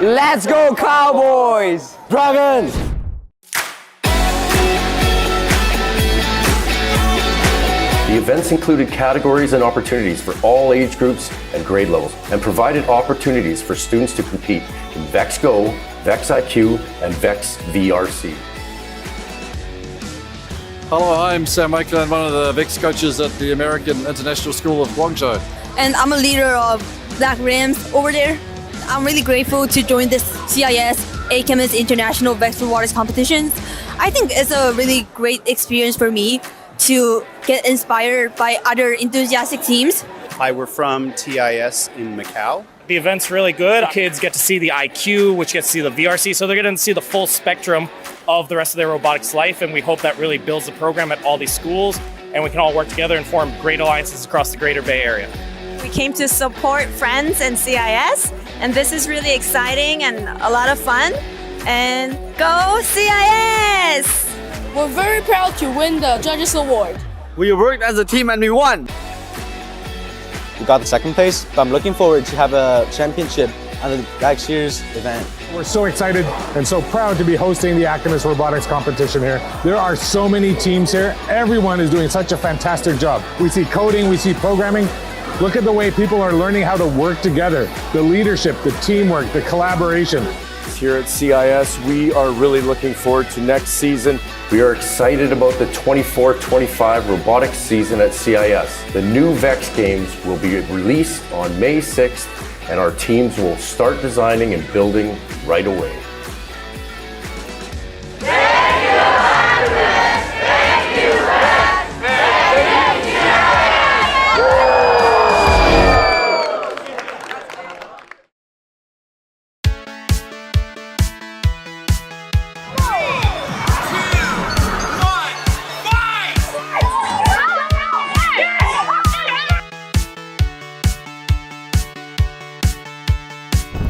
Let's go Cowboys! Dragons! The events included categories and opportunities for all age groups and grade levels, and provided opportunities for students to compete in VEX Go, VEX IQ, and VEX VRC. Hello, I'm Sam Michael. I'm one of the VEX coaches at the American International School of Guangzhou. And I'm a leader of Black Rams over there. I'm really grateful to join this CIS ACHEMA's International VEX Robotics competitions. I think it's a really great experience for me to get inspired by other enthusiastic teams. Hi, we're from TIS in Macau. The event's really good. Kids get to see the IQ, which gets to see the VRC, so they're going to see the full spectrum of the rest of their robotics life, and we hope that really builds the program at all these schools, and we can all work together and form great alliances across the greater Bay Area. We came to support friends and CIS, and this is really exciting and a lot of fun. And go CIS! We're very proud to win the Judges Award. We worked as a team and we won! We got the second place, but I'm looking forward to have a championship at the next year's event. We're so excited and so proud to be hosting the ACHEMA's robotics competition here. There are so many teams here. Everyone is doing such a fantastic job. We see coding, we see programming. Look at the way people are learning how to work together. The leadership, the teamwork, the collaboration. Here at CIS, we are really looking forward to next season. We are excited about the 24-25 robotics season at CIS. The new VEX games will be released on May 6th, and our teams will start designing and building right away.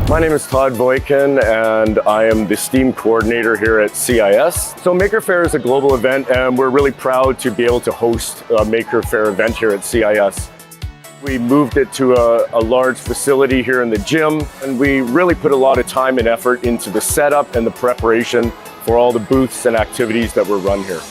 My name is Todd Voikin, and I am the STEAM coordinator here at CIS. So Maker Faire is a global event, and we're really proud to be able to host a Maker Faire event here at CIS. We moved it to a large facility here in the gym, and we really put a lot of time and effort into the setup and the preparation for all the booths and activities that were run here.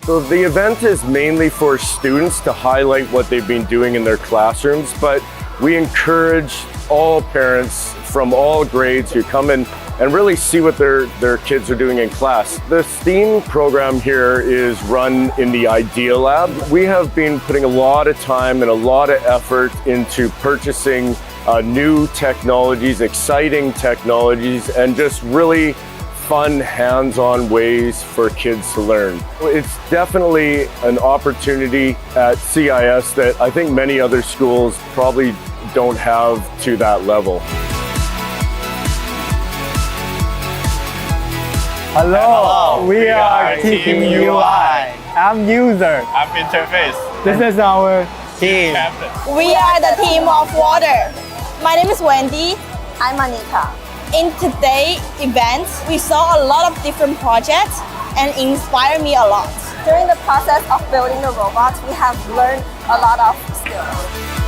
So the event is mainly for students to highlight what they've been doing in their classrooms, but we encourage all parents from all grades to come in and really see what their kids are doing in class. The STEAM program here is run in the IDEALab. We have been putting a lot of time and a lot of effort into purchasing new technologies, exciting technologies, and just really fun, hands-on ways for kids to learn. It's definitely an opportunity at CIS that I think many other schools probably don't have to that level. Hello, we are Team UI. I'm user. I'm interface. This is our team. We are the team of water. My name is Wendy. I'm Anika. In today's event, we saw a lot of different projects and inspired me a lot. During the process of building the robots, we have learned a lot of skills.